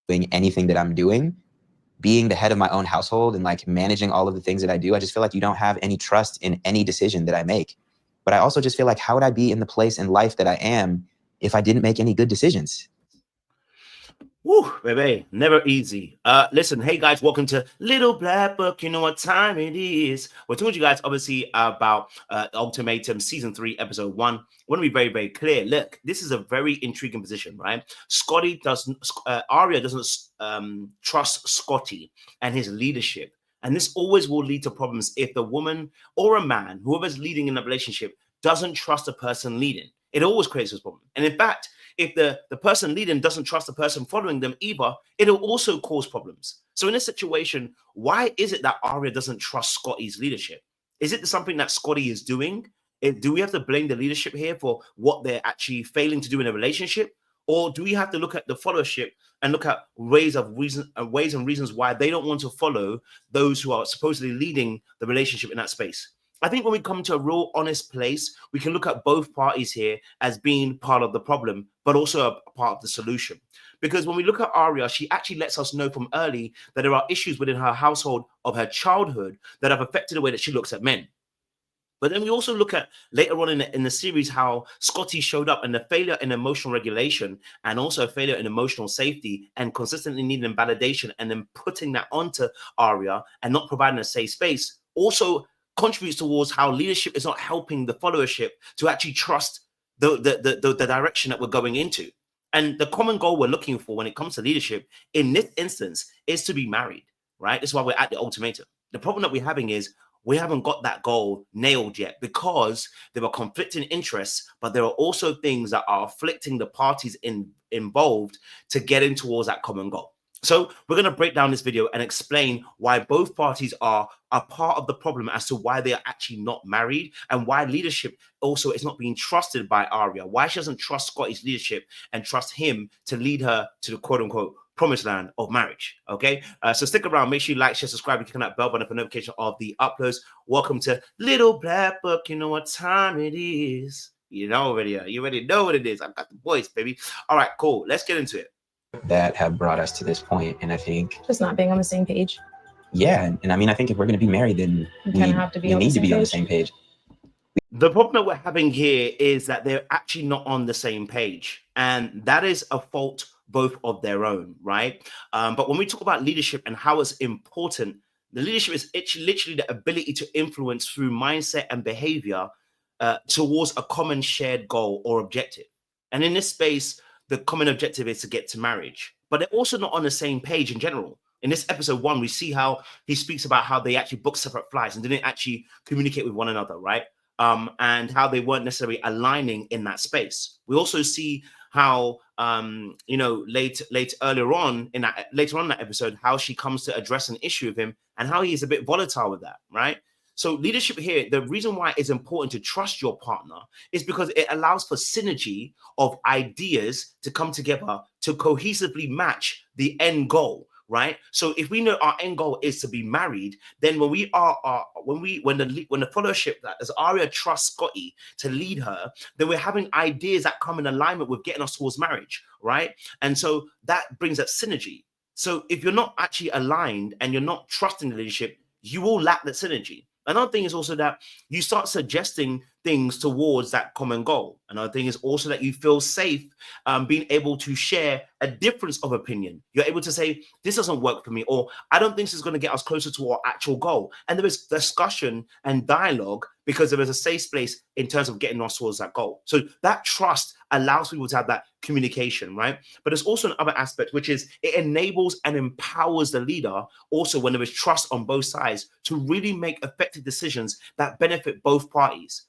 doing anything that I'm doing, being the head of my own household and like managing all of the things that I do, I just feel like you don't have any trust in any decision that I make. But I also just feel like, how would I be in the place in life that I am if I didn't make any good decisions? Woo, baby, never easy. Listen, hey guys, welcome to Little Black Book. You know what time it is. We're talking to you guys, obviously, about Ultimatum Season 3, Episode 1. I want to be very, very clear. Look, this is a very intriguing position, right? Scotty doesn't, Arya doesn't trust Scotty and his leadership. And this always will lead to problems if the woman or a man, whoever's leading in a relationship, doesn't trust the person leading. It always creates this problem. And in fact, if the person leading doesn't trust the person following them either, it'll also cause problems. So in this situation, why is it that Arya doesn't trust Scotty's leadership? Is it something that Scotty is doing? Do we have to blame the leadership here for what they're actually failing to do in a relationship? Or do we have to look at the followership and look at ways and reasons why they don't want to follow those who are supposedly leading the relationship in that space? I think when we come to a real honest place, we can look at both parties here as being part of the problem, but also a part of the solution. Because when we look at Arya, she actually lets us know from early that there are issues within her household of her childhood that have affected the way that she looks at men. But then we also look at later on in the series how Scotty showed up and the failure in emotional regulation and also a failure in emotional safety and consistently needing validation and then putting that onto Arya and not providing a safe space also contributes towards how leadership is not helping the followership to actually trust the direction that we're going into. And the common goal we're looking for when it comes to leadership in this instance is to be married, right? That's why we're at the ultimatum. The problem that we're having is we haven't got that goal nailed yet because there are conflicting interests, but there are also things that are afflicting the parties involved to getting towards that common goal. So we're going to break down this video and explain why both parties are a part of the problem as to why they are actually not married and why leadership also is not being trusted by Arya, why she doesn't trust Scotty's leadership and trust him to lead her to the quote unquote promised land of marriage. Okay, so stick around, make sure you like, share, subscribe, and click on that bell button for notification of the uploads. Welcome to Little Black Book. You know what time it is. You know already, you already know what it is. I've got the voice, baby. All right, cool. Let's get into it. That have brought us to this point, and I think just not being on the same page. Yeah, and I mean, I think if we're going to be married, then we need to be on the same page. The problem that we're having here is that they're actually not on the same page, and that is a fault both of their own, right? But when we talk about leadership and how it's important, the leadership is literally the ability to influence through mindset and behavior towards a common shared goal or objective. And in this space, the common objective is to get to marriage, but they're also not on the same page in general. In this episode 1, we see how he speaks about how they actually booked separate flights and didn't actually communicate with one another, right? And how they weren't necessarily aligning in that space. We also see how, later on in that episode, how she comes to address an issue with him and how he's a bit volatile with that, right? So leadership here, the reason why it's important to trust your partner is because it allows for synergy of ideas to come together to cohesively match the end goal, right? So if we know our end goal is to be married, then when the followership, that as Arya trusts Scotty to lead her, then we're having ideas that come in alignment with getting us towards marriage, right? And so that brings that synergy. So if you're not actually aligned and you're not trusting the leadership, you will lack that synergy. Another thing is also that you start suggesting things towards that common goal. Another thing is also that you feel safe being able to share a difference of opinion. You're able to say, this doesn't work for me, or I don't think this is going to get us closer to our actual goal. And there is discussion and dialogue because there is a safe space in terms of getting us towards that goal. So that trust allows people to have that communication, right? But there's also another aspect, which is it enables and empowers the leader also when there is trust on both sides to really make effective decisions that benefit both parties.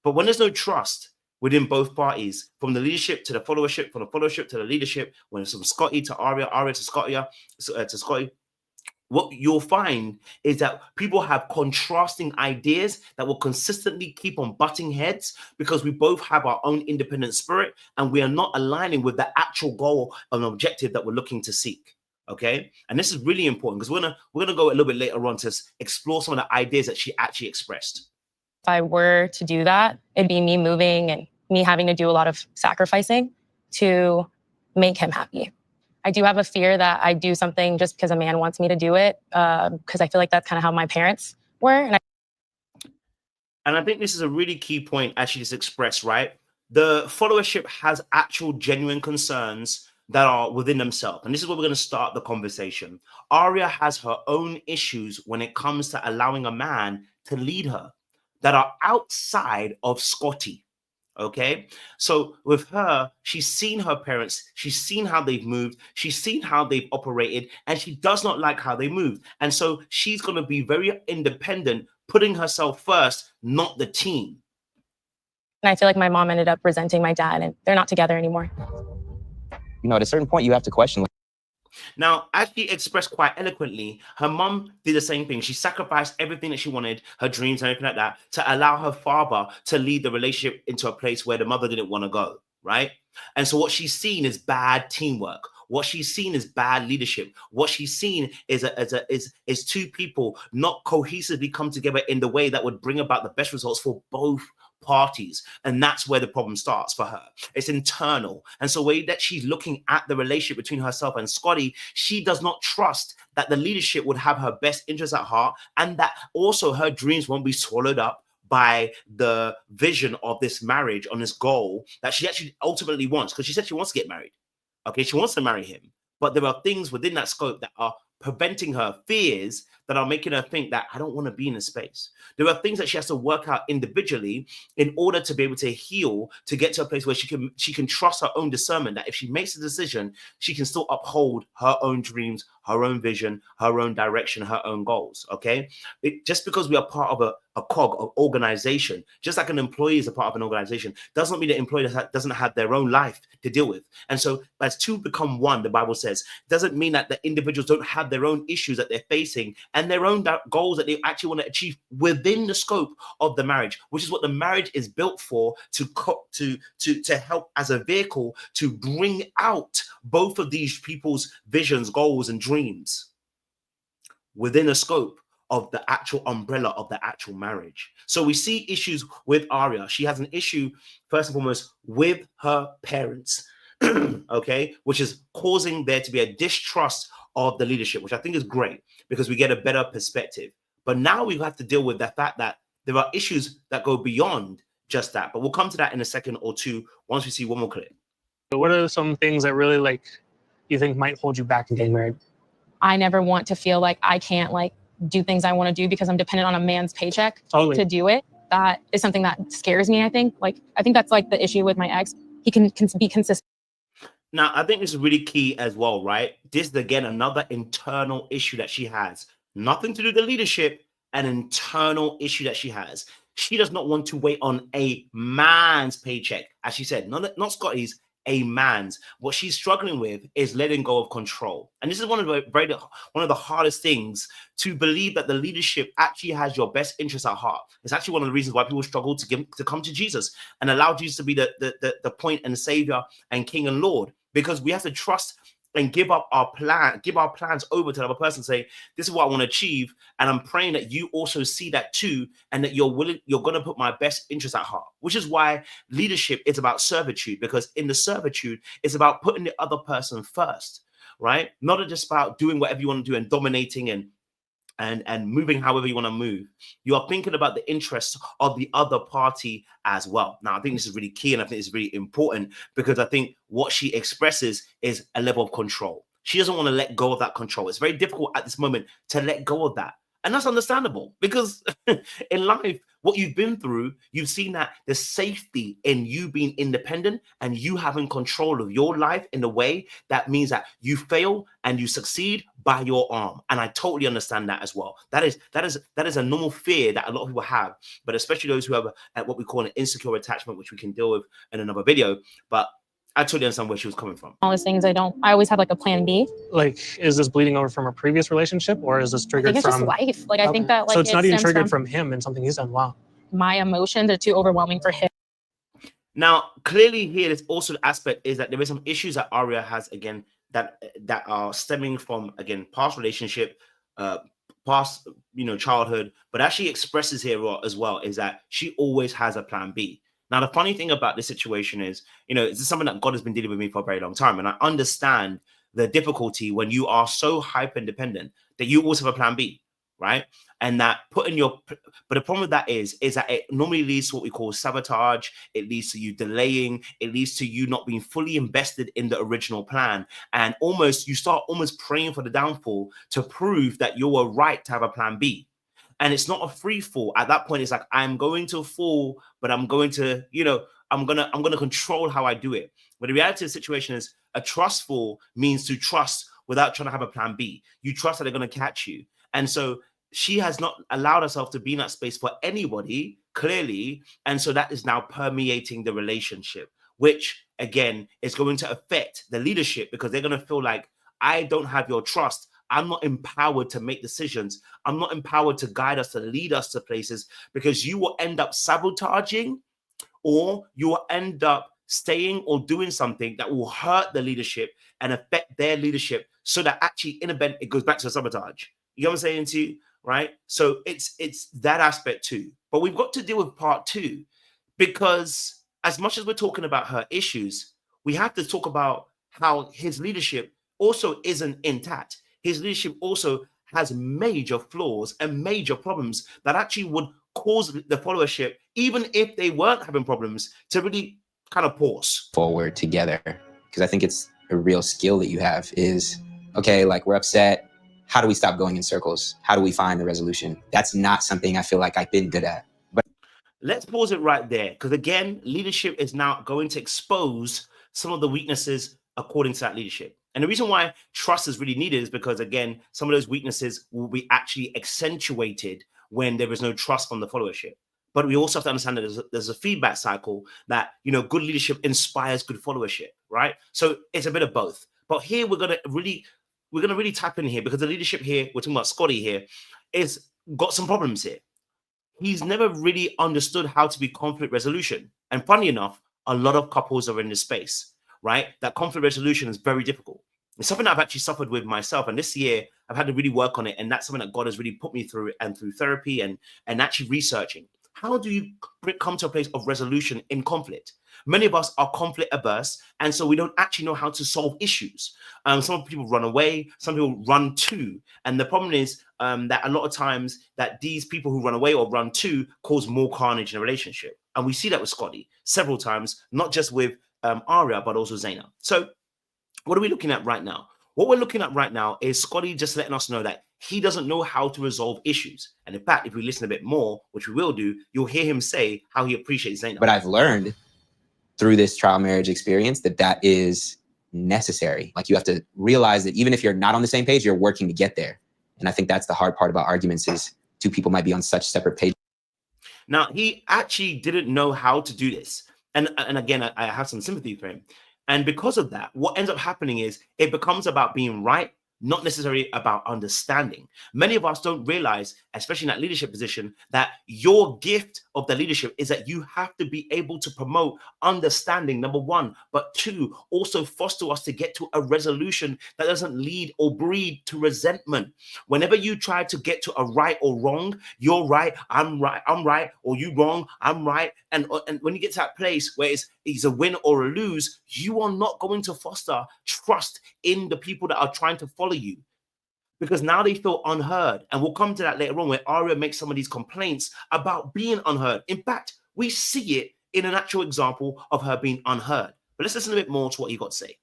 But when there's no trust within both parties, from the leadership to the followership, from the followership to the leadership, when it's from Scotty to Arya, Arya to Scotty, what you'll find is that people have contrasting ideas that will consistently keep on butting heads because we both have our own independent spirit and we are not aligning with the actual goal and objective that we're looking to seek. Okay, and this is really important because we're gonna go a little bit later on to explore some of the ideas that she actually expressed. If I were to do that, it'd be me moving and me having to do a lot of sacrificing to make him happy. I do have a fear that I do something just because a man wants me to do it, because I feel like that's kind of how my parents were. And I think this is a really key point, as she just expressed, right? The followership has actual genuine concerns that are within themselves. And this is where we're going to start the conversation. Arya has her own issues when it comes to allowing a man to lead her that are outside of Scotty. Okay, so with her, she's seen her parents, she's seen how they've moved, she's seen how they've operated, and she does not like how they move. And so she's going to be very independent, putting herself first, not the team. And I feel like my mom ended up resenting my dad, and they're not together anymore. You know, at a certain point, you have to question. Now, as she expressed quite eloquently, her mum did the same thing. She sacrificed everything that she wanted, her dreams and everything like that, to allow her father to lead the relationship into a place where the mother didn't want to go, right? And so what she's seen is bad teamwork. What she's seen is bad leadership. What she's seen is two people not cohesively come together in the way that would bring about the best results for both parties. And that's where the problem starts for her. It's internal. And so the way that she's looking at the relationship between herself and Scotty, she does not trust that the leadership would have her best interests at heart, and that also her dreams won't be swallowed up by the vision of this marriage, on this goal that she actually ultimately wants, because she said she wants to get married. Okay, she wants to marry him, but there are things within that scope that are preventing her, fears that are making her think that I don't want to be in a space. There are things that she has to work out individually in order to be able to heal, to get to a place where she can trust her own discernment, that if she makes a decision, she can still uphold her own dreams, her own vision, her own direction, her own goals. Okay, just because we are part of a cog of organization, just like an employee is a part of an organization, doesn't mean the employee doesn't have their own life to deal with. And so as two become one, the Bible says, doesn't mean that the individuals don't have their own issues that they're facing and their own goals that they actually want to achieve within the scope of the marriage, which is what the marriage is built for, to help as a vehicle to bring out both of these people's visions, goals, and dreams within a scope of the actual umbrella of the actual marriage. So we see issues with Arya. She has an issue, first and foremost, with her parents, okay, which is causing there to be a distrust of the leadership, which I think is great because we get a better perspective. But now we have to deal with the fact that there are issues that go beyond just that. But we'll come to that in a second or two once we see one more clip. What are some things that really you think might hold you back in getting married? I never want to feel like I can't do things I want to do because I'm dependent on a man's paycheck to do it. That is something that scares me, I think. I think that's the issue with my ex. He can be consistent. Now, I think this is really key as well, right? This is, again, another internal issue that she has. Nothing to do with the leadership, an internal issue that she has. She does not want to wait on a man's paycheck. As she said, not Scotty's, a man's. What she's struggling with is letting go of control. And this is one of the hardest things, to believe that the leadership actually has your best interests at heart. It's actually one of the reasons why people struggle to come to Jesus and allow Jesus to be the point and savior and king and Lord, because we have to trust and give our plans over to the other person, say, this is what I want to achieve. And I'm praying that you also see that too, and that you're going to put my best interest at heart, which is why leadership is about servitude, because in the servitude, it's about putting the other person first, right? Not just about doing whatever you want to do and dominating and moving however you want to move. You are thinking about the interests of the other party as well. Now, I think this is really key, and I think it's really important, because I think what she expresses is a level of control. She doesn't want to let go of that control. It's very difficult at this moment to let go of that. And that's understandable, because in life, what you've been through, you've seen that there's safety in you being independent and you having control of your life in a way that means that you fail and you succeed by your arm. And I totally understand that as well. That is a normal fear that a lot of people have, but especially those who have what we call an insecure attachment, which we can deal with in another video. But I totally understand where she was coming from. All those things I always have a plan B. Is this bleeding over from a previous relationship, or is this triggered I think it's from just life? I think that so it's not even triggered from him and something he's done. Wow. My emotions are too overwhelming for him. Now, clearly here, there's also the aspect is that there is some issues that Arya has, again, that are stemming from, again, past relationship, past, childhood, but actually expresses here as well is that she always has a plan B. Now, the funny thing about this situation is, this is something that God has been dealing with me for a very long time. And I understand the difficulty when you are so hyper independent that you also have a plan B, right? And that putting your, but the problem with that is that it normally leads to what we call sabotage. It leads to you delaying. It leads to you not being fully invested in the original plan. And almost, you start almost praying for the downfall to prove that you were right to have a plan B. And it's not a free fall. At that point, it's like, I'm going to fall, but I'm going to, I'm gonna control how I do it. But the reality of the situation is a trust fall means to trust without trying to have a plan B. You trust that they're going to catch you. And so she has not allowed herself to be in that space for anybody, clearly. And so that is now permeating the relationship, which again is going to affect the leadership, because they're going to feel like, I don't have your trust. I'm not empowered to make decisions. I'm not empowered to guide us, to lead us to places, because you will end up sabotaging, or you will end up staying or doing something that will hurt the leadership and affect their leadership, so that actually in event it goes back to sabotage. You know what I'm saying to you, right? So it's that aspect too. But we've got to deal with part two, because as much as we're talking about her issues, we have to talk about how his leadership also isn't intact. His leadership also has major flaws and major problems that actually would cause the followership, even if they weren't having problems, to really kind of pause forward together. Because I think it's a real skill that you have is, okay, like we're upset. How do we stop going in circles? How do we find the resolution? That's not something I feel like I've been good at. But let's pause it right there, because again, leadership is now going to expose some of the weaknesses according to that leadership. And the reason why trust is really needed is because, again, some of those weaknesses will be actually accentuated when there is no trust from the followership. But we also have to understand that there's a feedback cycle that, good leadership inspires good followership, right? So it's a bit of both. But here we're gonna really tap in here, because the leadership here, we're talking about Scotty here, is got some problems here. He's never really understood how to be conflict resolution. And funny enough, a lot of couples are in this space, right? That conflict resolution is very difficult. It's something that I've actually suffered with myself. And this year, I've had to really work on it. And that's something that God has really put me through, and through therapy and actually researching. How do you come to a place of resolution in conflict? Many of us are conflict averse, and so we don't actually know how to solve issues. Some people run away, some people run to. And the problem is that a lot of times that these people who run away or run to cause more carnage in a relationship. And we see that with Scotty several times, not just with Aria, but also Zaina. So what are we looking at right now? What we're looking at right now is Scotty just letting us know that he doesn't know how to resolve issues. And in fact, if we listen a bit more, which we will do, you'll hear him say how he appreciates Zaina. But I've learned through this trial marriage experience that is necessary. Like, you have to realize that even if you're not on the same page, you're working to get there. And I think that's the hard part about arguments, is two people might be on such separate pages. Now, he actually didn't know how to do this. And again, I have some sympathy for him. And because of that, what ends up happening is it becomes about being right, not necessarily about understanding. Many of us don't realize, especially in that leadership position, that your gift of the leadership is that you have to be able to promote understanding, number one, but two, also foster us to get to a resolution that doesn't lead or breed to resentment. Whenever you try to get to a right or wrong, you're right, I'm right, or you wrong, I'm right. And when you get to that place where it's a win or a lose, you are not going to foster trust in the people that are trying to follow you, because now they feel unheard. And we'll come to that later on, where Arya makes some of these complaints about being unheard. In fact, we see it in an actual example of her being unheard. But let's listen a bit more to what he got to say.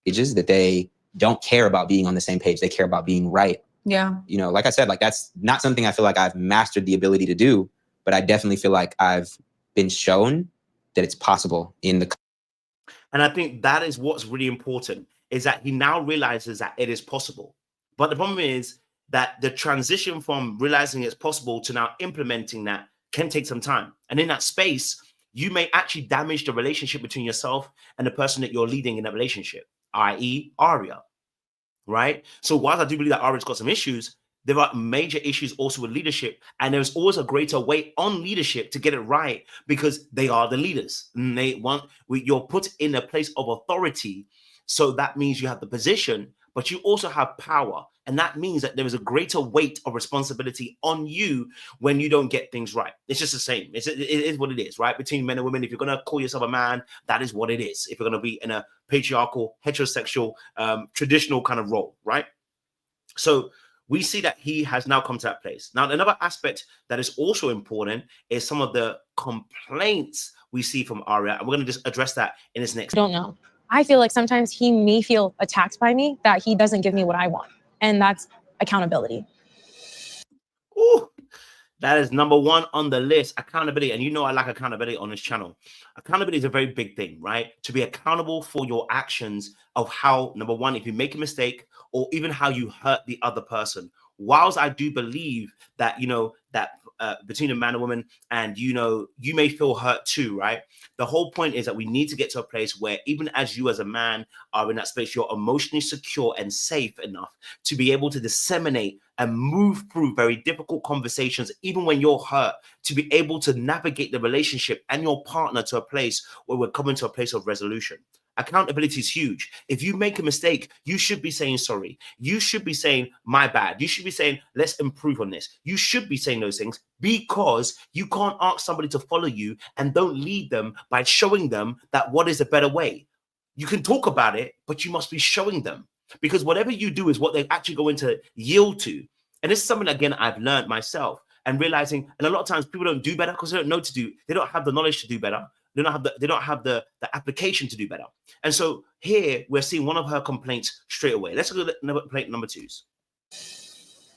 It's just that they don't care about being on the same page. They care about being right. Yeah. Like I said, like, that's not something I feel like I've mastered the ability to do, but I definitely feel like I've been shown that it's possible in the. And I think that is what's really important, is that he now realizes that it is possible. But the problem is that the transition from realizing it's possible to now implementing that can take some time. And in that space, you may actually damage the relationship between yourself and the person that you're leading in that relationship, i.e. Arya, right? So whilst I do believe that Arya's got some issues, there are major issues also with leadership, and there's always a greater weight on leadership to get it right, because they are the leaders. And you're put in a place of authority. So that means you have the position, but you also have power. And that means that there is a greater weight of responsibility on you when you don't get things right. It's just the same. It is what it is, right? Between men and women, if you're going to call yourself a man, that is what it is. If you're going to be in a patriarchal, heterosexual, traditional kind of role, right? So we see that he has now come to that place. Now, another aspect that is also important is some of the complaints we see from Arya. And we're going to just address that in this next. I don't know. I feel like sometimes he may feel attacked by me, that he doesn't give me what I want. And that's accountability. Ooh, that is number one on the list, accountability. And you know I like accountability on this channel. Accountability is a very big thing, right? To be accountable for your actions of how, number one, if you make a mistake or even how you hurt the other person. Whilst I do believe that, you know, that between a man and woman, and, you know, you may feel hurt too, right? The whole point is that we need to get to a place where even as you as a man are in that space, you're emotionally secure and safe enough to be able to disseminate and move through very difficult conversations, even when you're hurt, to be able to navigate the relationship and your partner to a place where we're coming to a place of resolution. Accountability is huge. If you make a mistake, you should be saying sorry. You should be saying my bad. You should be saying let's improve on this. You should be saying those things, because you can't ask somebody to follow you and don't lead them by showing them that what is a better way. You can talk about it, but you must be showing them, because whatever you do is what they're actually going to yield to. And this is something, again, I've learned myself and realizing, and a lot of times people don't do better because they don't know to do, they don't have the knowledge to do better. They don't have the application to do better. And so here we're seeing one of her complaints straight away. Let's go to complaint number 2.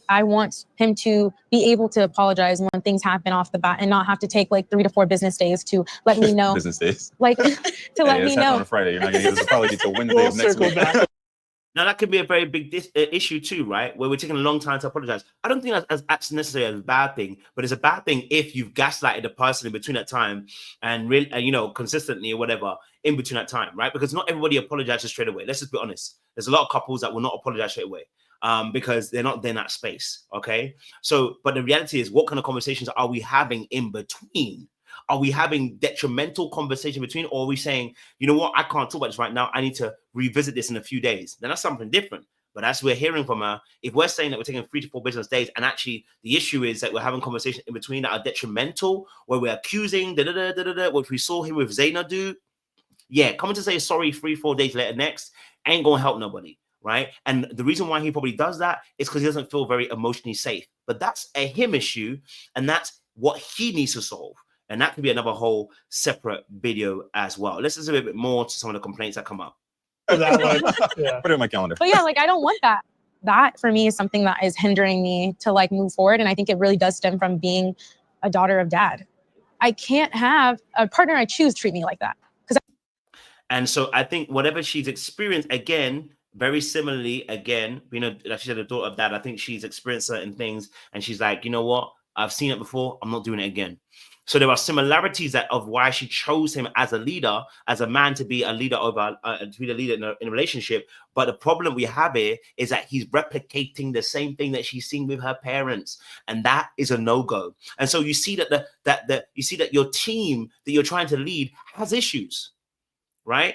I want him to be able to apologize when things happen off the bat and not have to take like 3 to 4 business days to let me know. Business days. Like to let me know. On a Friday. You're not going to get this probably till Wednesday of next week. Now, that could be a very big issue too, right? Where we're taking a long time to apologize. I don't think that's necessarily a bad thing, but it's a bad thing if you've gaslighted the person in between that time and really, you know, consistently or whatever in between that time, right? Because not everybody apologizes straight away. Let's just be honest. There's a lot of couples that will not apologize straight away because they're not in that space, okay? So, but the reality is, what kind of conversations are we having in between? Are we having detrimental conversation between, or are we saying, you know what, I can't talk about this right now, I need to revisit this in a few days? Then that's something different. But as we're hearing from her, if we're saying that we're taking 3 to 4 business days, and actually the issue is that we're having conversations in between that are detrimental, where we're accusing, what we saw him with Zaina do, yeah, coming to say sorry 3-4 days later next ain't gonna help nobody, right? And the reason why he probably does that is because he doesn't feel very emotionally safe. But that's a him issue, and that's what he needs to solve. And that could be another whole separate video as well. Let's listen a bit more to some of the complaints that come up. Yeah. Put it in my calendar. But yeah, like I don't want that. That for me is something that is hindering me to like move forward. And I think it really does stem from being a daughter of dad. I can't have a partner I choose treat me like that. And so I think whatever she's experienced, again, very similarly, again, you know, like she said, a daughter of dad, I think she's experienced certain things and she's like, you know what? I've seen it before. I'm not doing it again. So there are similarities of why she chose him as a leader, as a man, to be a leader to be the leader in a relationship. But the problem we have here is that he's replicating the same thing that she's seen with her parents, and that is a no-go. And so you see that you see that your team that you're trying to lead has issues, right?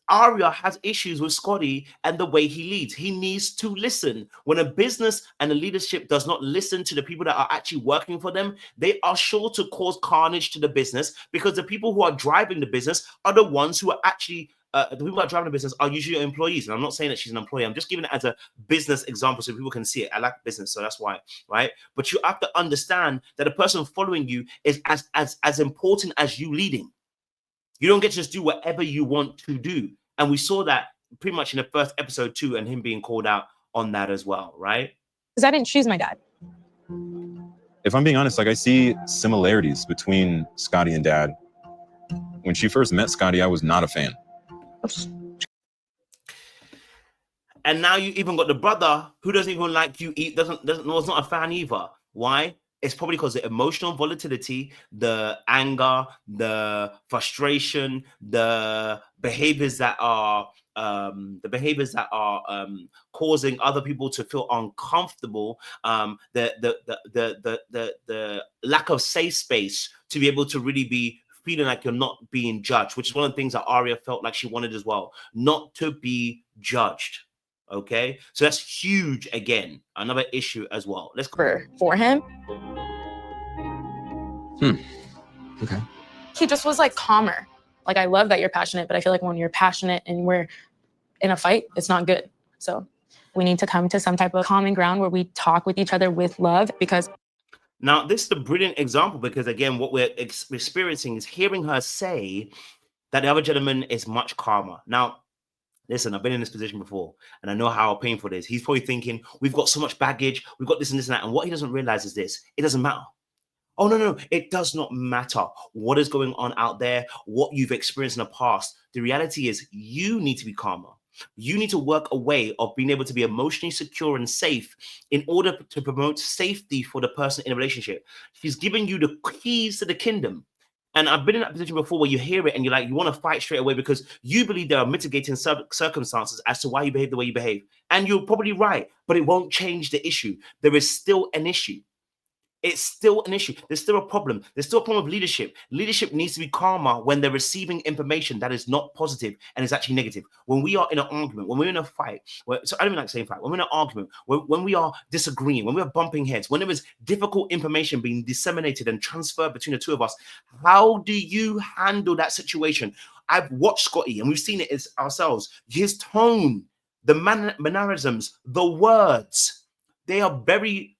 Aria has issues with Scotty and the way he leads. He needs to listen. When a business and a leadership does not listen to the people that are actually working for them, they are sure to cause carnage to the business, because the people who are driving the business are the ones who are actually the people that are driving the business are usually employees. And I'm not saying that she's an employee. I'm just giving it as a business example so people can see it. I like business, so that's why, right? But you have to understand that the person following you is as important as you leading. You don't get to just do whatever you want to do. And we saw that pretty much in the first episode too, and him being called out on that as well, right? Because I didn't choose my dad. If I'm being honest, like I see similarities between Scotty and dad. When she first met Scotty, I was not a fan. And now you even got the brother who doesn't even like you, was not a fan either. Why? It's probably because the emotional volatility, the anger, the frustration, the behaviors that are causing other people to feel uncomfortable, the lack of safe space to be able to really be feeling like you're not being judged, which is one of the things that Arya felt like she wanted as well, not to be judged. Okay, so that's huge. Again, another issue as well. Let's for him. Okay. He just was like calmer. Like, I love that you're passionate, but I feel like when you're passionate and we're in a fight, it's not good. So we need to come to some type of common ground where we talk with each other with love, because now this is a brilliant example, because again, what we're experiencing is hearing her say that the other gentleman is much calmer. Now, listen, I've been in this position before, and I know how painful it is. He's probably thinking, we've got so much baggage, we've got this and this and that. And what he doesn't realize is this: it doesn't matter. Oh, no, it does not matter what is going on out there, what you've experienced in the past. The reality is you need to be calmer. You need to work a way of being able to be emotionally secure and safe in order to promote safety for the person in a relationship. She's giving you the keys to the kingdom. And I've been in that position before where you hear it and you're like, you want to fight straight away because you believe there are mitigating circumstances as to why you behave the way you behave. And you're probably right, but it won't change the issue. There is still an issue. It's still an issue. There's still a problem. There's still a problem with leadership. Leadership needs to be calmer when they're receiving information that is not positive and is actually negative. When we are in an argument, when we're in a fight, so I don't even like saying fight, when we're in an argument, when we are disagreeing, when we're bumping heads, when there is difficult information being disseminated and transferred between the two of us, how do you handle that situation? I've watched Scotty and we've seen it ourselves. His tone, the mannerisms, the words, they are very,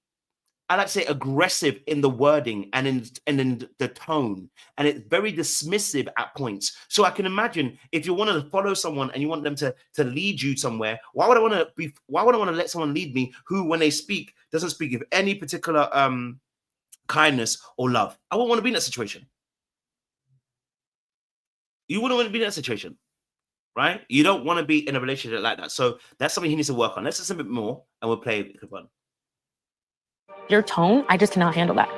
I like to say, aggressive in the wording and in the tone, and it's very dismissive at points. So I can imagine if you want to follow someone and you want them to lead you somewhere, why would I want to let someone lead me who, when they speak, doesn't speak of any particular kindness or love? I wouldn't want to be in that situation. You wouldn't want to be in that situation, right? You don't want to be in a relationship like that. So that's something he needs to work on. Let's listen a bit more, and we'll play it fun. your tone, I just cannot handle that.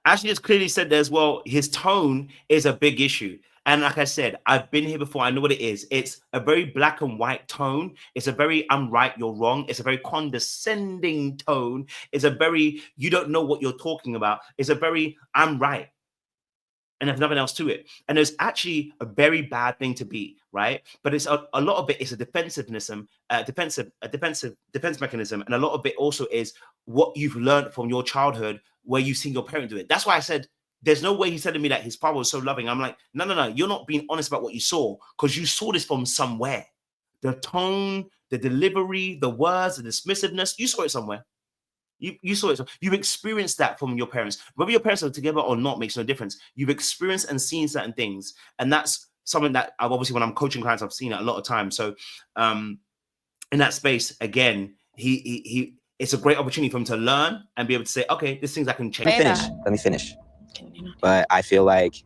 Ashley just clearly said there as well, his tone is a big issue. And like I said, I've been here before. I know what it is. It's a very black and white tone. It's a very I'm right, you're wrong. It's a very condescending tone. It's a very you don't know what you're talking about. It's a very I'm right. And there's nothing else to it. And there's actually a very bad thing to be, right? But it's a lot of it is a defense mechanism. And a lot of it also is what you've learned from your childhood where you've seen your parent do it. That's why I said, there's no way he's telling me that his father was so loving. I'm like, no. You're not being honest about what you saw because you saw this from somewhere. The tone, the delivery, the words, the dismissiveness, you saw it somewhere. You saw it. You've experienced that from your parents. Whether your parents are together or not makes no difference. You've experienced and seen certain things. And that's something that I've obviously, when I'm coaching clients, I've seen it a lot of times. So in that space, again, he it's a great opportunity for him to learn and be able to say, okay, there's things I can change. Let me finish. But I feel like,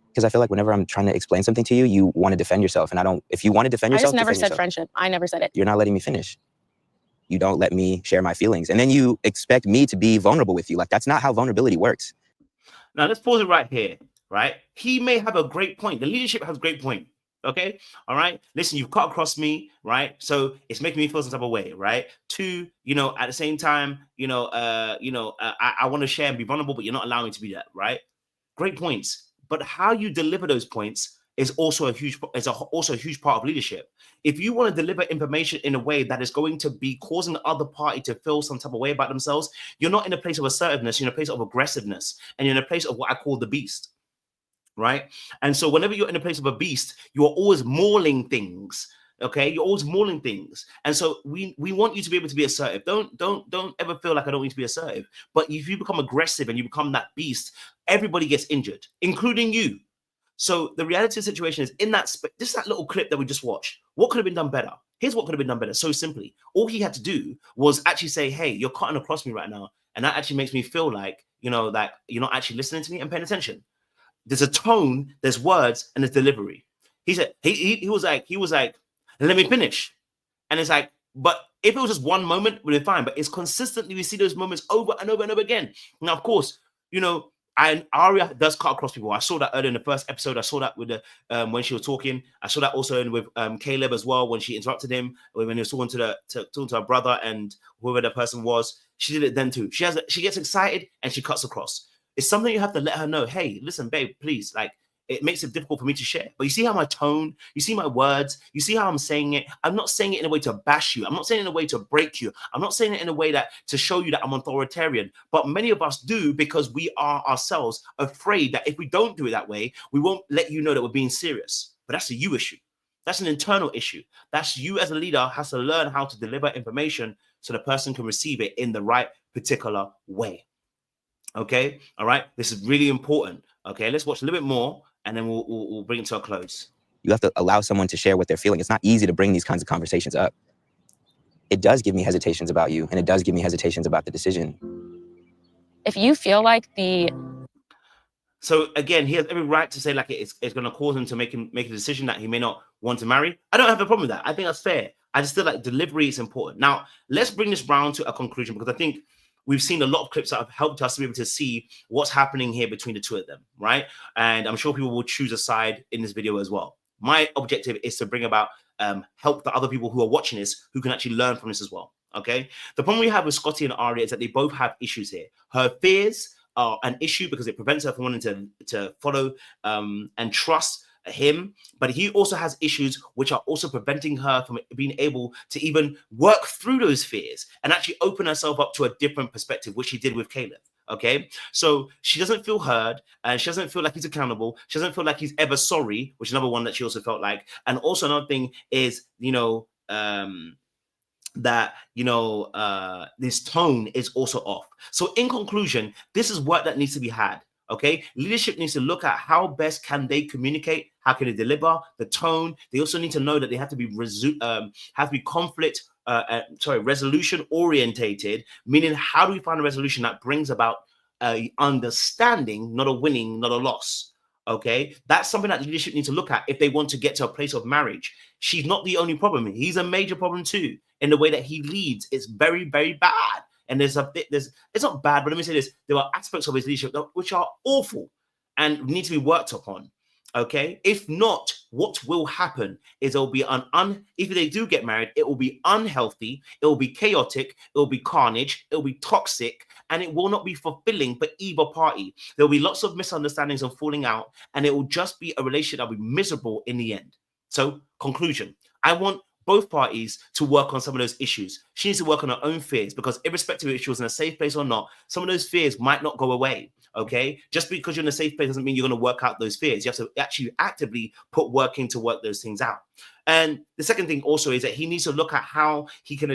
because I feel like whenever I'm trying to explain something to you, you want to defend yourself. And I don't, if you want to defend yourself, I just never said friendship. I never said it. You're not letting me finish. You don't let me share my feelings. And then you expect me to be vulnerable with you. Like, that's not how vulnerability works. Now, let's pause it right here, right? He may have a great point. The leadership has a great point, okay? All right? Listen, you've cut across me, right? So it's making me feel some type of way, right? Two, at the same time, I want to share and be vulnerable, but you're not allowing me to be that, right? Great points. But how you deliver those points is also a huge part of leadership. If you want to deliver information in a way that is going to be causing the other party to feel some type of way about themselves, you're not in a place of assertiveness, you're in a place of aggressiveness, and you're in a place of what I call the beast, right? And so whenever you're in a place of a beast, you are always mauling things, okay? You're always mauling things. And so we want you to be able to be assertive. Don't ever feel like I don't need to be assertive. But if you become aggressive and you become that beast, everybody gets injured, including you. So the reality of the situation is in that just that little clip that we just watched, what could have been done better? Here's what could have been done better. So simply, all he had to do was actually say, hey, you're cutting across me right now. And that actually makes me feel like, that you're not actually listening to me and paying attention. There's a tone, there's words, and there's delivery. He said, he was like, let me finish. And it's like, but if it was just one moment, we'd be fine. But it's consistently, we see those moments over and over and over again. Now, of course, and Aria does cut across people. I saw that earlier in the first episode. I saw that with the when she was talking. I saw that also with Caleb as well when she interrupted him when he was talking to her brother and whoever the person was. She did it then too. She gets excited and she cuts across. It's something you have to let her know. Hey, listen, babe, please, like, it makes it difficult for me to share. But you see how my tone, you see my words, you see how I'm saying it. I'm not saying it in a way to bash you. I'm not saying it in a way to break you. I'm not saying it in a way that to show you that I'm authoritarian. But many of us do, because we are ourselves afraid that if we don't do it that way, we won't let you know that we're being serious. But that's a you issue. That's an internal issue. That's you as a leader has to learn how to deliver information so the person can receive it in the right particular way. Okay. All right. This is really important. Okay. Let's watch a little bit more, and then we'll bring it to a close. You have to allow someone to share what they're feeling. It's not easy to bring these kinds of conversations up. It does give me hesitations about you, and it does give me hesitations about the decision. If you feel like So again, he has every right to say like it's going to cause him to make a decision that he may not want to marry. I don't have a problem with that. I think that's fair. I just feel like delivery is important. Now, let's bring this round to a conclusion, because I think we've seen a lot of clips that have helped us to be able to see what's happening here between the two of them, right? And I'm sure people will choose a side in this video as well. My objective is to bring about help the other people who are watching this, who can actually learn from this as well, okay? The problem we have with Scotty and Aria is that they both have issues here. Her fears are an issue because it prevents her from wanting to follow and trust him, but he also has issues which are also preventing her from being able to even work through those fears and actually open herself up to a different perspective, which she did with Caleb. Okay, so she doesn't feel heard, and she doesn't feel like he's accountable. She doesn't feel like he's ever sorry, which is another one that she also felt like. And also another thing is, that this tone is also off. So in conclusion, this is work that needs to be had. Okay, leadership needs to look at how best can they communicate, how can they deliver the tone. They also need to know that they have to be resolution orientated, meaning how do we find a resolution that brings about a understanding, not a winning, not a loss. Okay, that's something that leadership needs to look at if they want to get to a place of marriage. She's not the only problem. He's a major problem too in the way that he leads. It's very, very bad. And it's not bad, but let me say this. There are aspects of his leadership which are awful and need to be worked upon. Okay. If not, what will happen is there will be if they do get married, it will be unhealthy. It will be chaotic. It will be carnage. It will be toxic, and it will not be fulfilling for either party. There will be lots of misunderstandings and falling out, and it will just be a relationship that will be miserable in the end. So conclusion, I want both parties to work on some of those issues. She needs to work on her own fears, because irrespective of if she was in a safe place or not, some of those fears might not go away. Okay, just because you're in a safe place doesn't mean you're going to work out those fears. You have to actually actively put work in to work those things out. And the second thing also is that he needs to look at how he can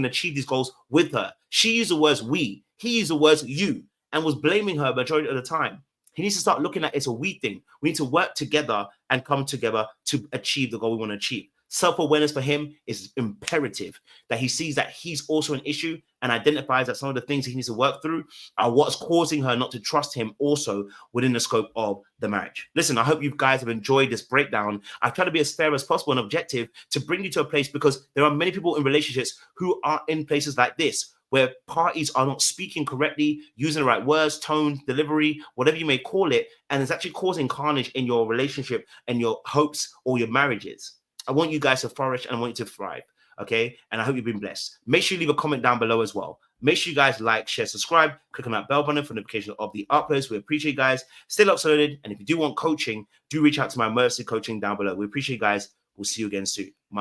achieve these goals with her. She used the words we, he used the words you, and was blaming her majority of the time. He needs to start looking at it's a we thing. We need to work together and come together to achieve the goal we want to achieve. Self-awareness for him is imperative, that he sees that he's also an issue and identifies that some of the things he needs to work through are what's causing her not to trust him also within the scope of the marriage. Listen, I hope you guys have enjoyed this breakdown. I've tried to be as fair as possible and objective to bring you to a place, because there are many people in relationships who are in places like this, where parties are not speaking correctly, using the right words, tone, delivery, whatever you may call it, and it's actually causing carnage in your relationship and your hopes or your marriages. I want you guys to flourish, and I want you to thrive, okay? And I hope you've been blessed. Make sure you leave a comment down below as well. Make sure you guys like, share, subscribe, click on that bell button for notification of the uploads. We appreciate you guys. Stay uploaded, and if you do want coaching, do reach out to my Mercy Coaching down below. We appreciate you guys. We'll see you again soon. Much